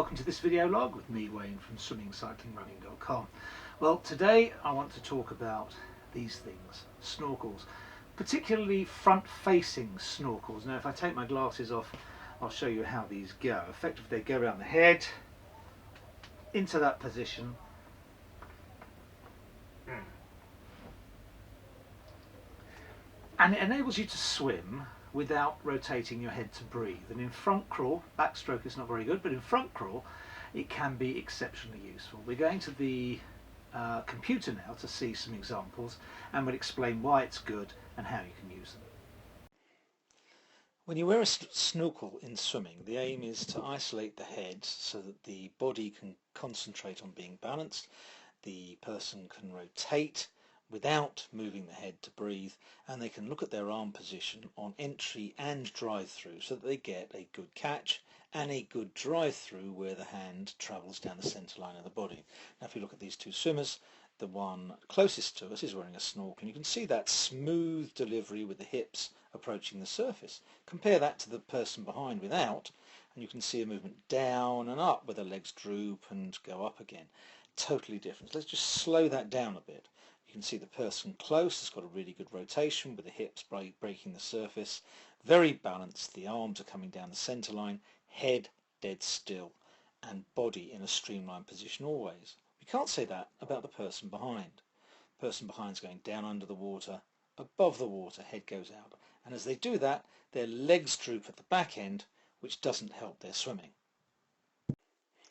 welcome to this video log with me, Wayne, from swimmingcyclingrunning.com. Well, today I want to talk about these things, snorkels, particularly front-facing snorkels. Now if I take my glasses off, I'll show you how these go. Effectively they go around the head, into that position, and it enables you to swim without rotating your head to breathe. And in front crawl, backstroke is not very good, but in front crawl it can be exceptionally useful. We're going to the computer now to see some examples, and we'll explain why it's good and how you can use them. When you wear a snorkel in swimming, the aim is to isolate the head so that the body can concentrate on being balanced, the person can rotate without moving the head to breathe, and they can look at their arm position on entry and drive through so that they get a good catch and a good drive through where the hand travels down the centre line of the body. Now if you look at these two swimmers, the one closest to us is wearing a snorkel, and you can see that smooth delivery with the hips approaching the surface. Compare that to the person behind without, and you can see a movement down and up where the legs droop and go up again. Totally different. Let's just slow that down a bit. You can see the person close has got a really good rotation with the hips breaking the surface. Very balanced, the arms are coming down the centre line, head dead still, and body in a streamlined position always. We can't say that about the person behind. The person behind is going down under the water, above the water, head goes out. And as they do that, their legs droop at the back end, which doesn't help their swimming.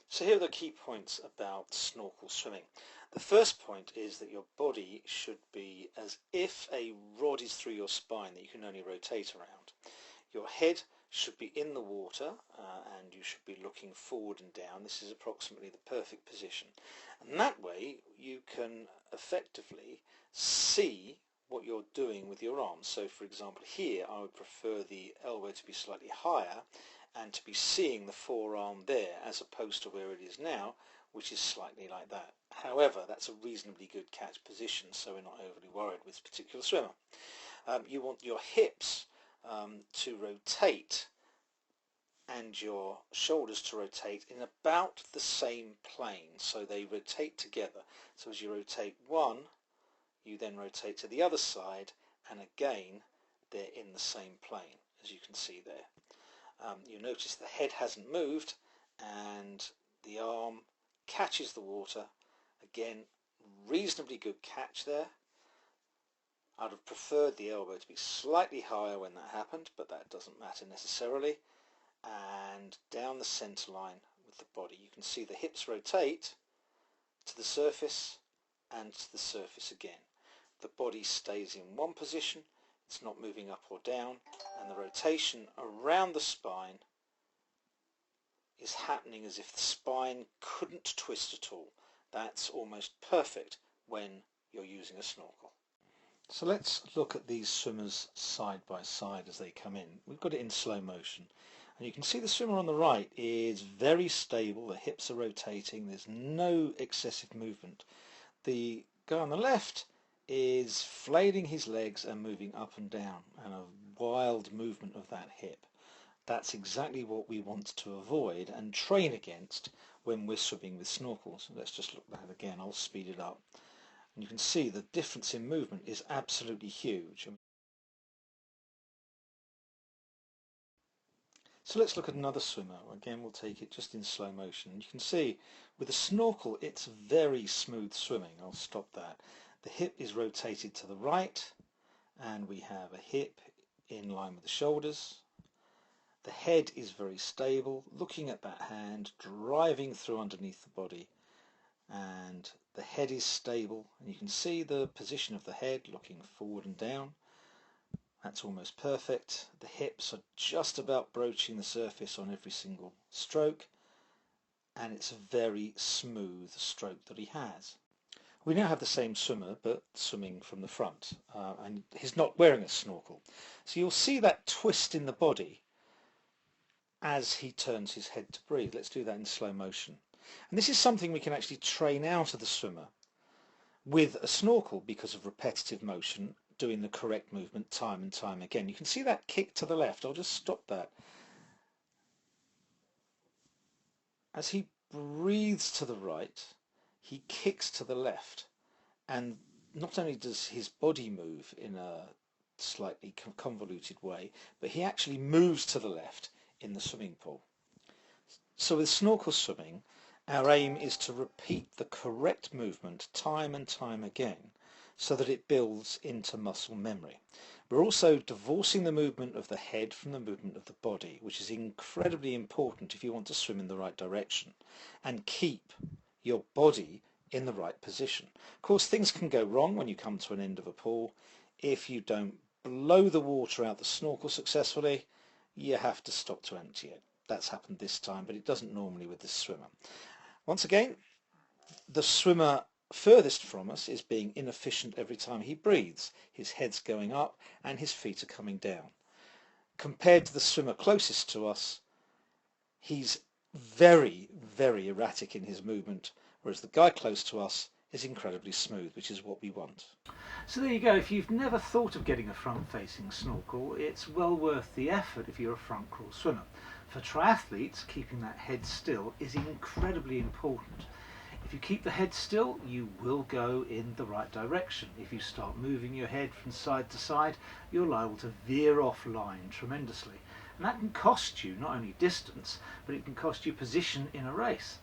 So here are the key points about snorkel swimming. The first point is that your body should be as if a rod is through your spine that you can only rotate around. Your head should be in the water and you should be looking forward and down. This is approximately the perfect position. And that way you can effectively see what you're doing with your arms. So for example here I would prefer the elbow to be slightly higher and to be seeing the forearm there as opposed to where it is now, which is slightly like that. However, that's a reasonably good catch position, so we're not overly worried with this particular swimmer. You want your hips to rotate and your shoulders to rotate in about the same plane, so they rotate together. So as you rotate one, you then rotate to the other side, and again they're in the same plane, as you can see there. You notice the head hasn't moved and the arm catches the water. Again, reasonably good catch there. I'd have preferred the elbow to be slightly higher when that happened, but that doesn't matter necessarily. And down the centre line with the body. You can see the hips rotate to the surface and to the surface again. The body stays in one position, it's not moving up or down, and the rotation around the spine is happening as if the spine couldn't twist at all. That's almost perfect when you're using a snorkel. So let's look at these swimmers side by side as they come in. We've got it in slow motion, and you can see the swimmer on the right is very stable, the hips are rotating, there's no excessive movement. The guy on the left is flailing his legs and moving up and down, and a wild movement of that hip. That's exactly what we want to avoid and train against when we're swimming with snorkels. Let's just look at that again. I'll speed it up. And you can see the difference in movement is absolutely huge. So let's look at another swimmer. Again, we'll take it just in slow motion. You can see with a snorkel it's very smooth swimming. I'll stop that. The hip is rotated to the right, and we have a hip in line with the shoulders. The head is very stable, looking at that hand, driving through underneath the body, and the head is stable, and you can see the position of the head looking forward and down. That's almost perfect. The hips are just about broaching the surface on every single stroke, and it's a very smooth stroke that he has. We now have the same swimmer, but swimming from the front, and he's not wearing a snorkel. So you'll see that twist in the body as he turns his head to breathe. Let's do that in slow motion. And this is something we can actually train out of the swimmer with a snorkel because of repetitive motion, doing the correct movement time and time again. You can see that kick to the left. I'll just stop that. As he breathes to the right, he kicks to the left, and not only does his body move in a slightly convoluted way, but he actually moves to the left in the swimming pool. So with snorkel swimming, our aim is to repeat the correct movement time and time again so that it builds into muscle memory. We're also divorcing the movement of the head from the movement of the body, which is incredibly important if you want to swim in the right direction and keep your body in the right position. Of course, things can go wrong when you come to an end of a pool. If you don't blow the water out the snorkel successfully, you have to stop to empty it. That's happened this time, but it doesn't normally with this swimmer. Once again, the swimmer furthest from us is being inefficient every time he breathes. His head's going up and his feet are coming down. Compared to the swimmer closest to us, he's very, very erratic in his movement, whereas the guy close to us is incredibly smooth, which is what we want. So there you go. If you've never thought of getting a front-facing snorkel, it's well worth the effort if you're a front crawl swimmer. For triathletes, keeping that head still is incredibly important. If you keep the head still, you will go in the right direction. If you start moving your head from side to side, you're liable to veer off line tremendously. And that can cost you not only distance, but it can cost you position in a race.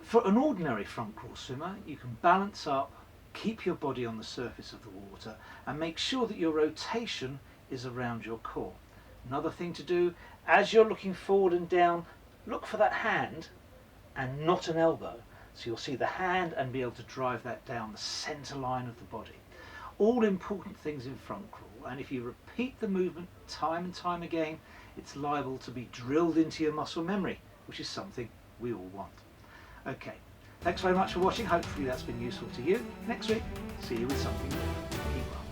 For an ordinary front crawl swimmer, you can balance up, keep your body on the surface of the water, and make sure that your rotation is around your core. Another thing to do, as you're looking forward and down, look for that hand and not an elbow. So you'll see the hand and be able to drive that down the centre line of the body. All important things in front crawl, and if you repeat the movement time and time again, it's liable to be drilled into your muscle memory, which is something we all want. Okay, thanks very much for watching. Hopefully that's been useful to you. Next week, see you with something new. Keep well.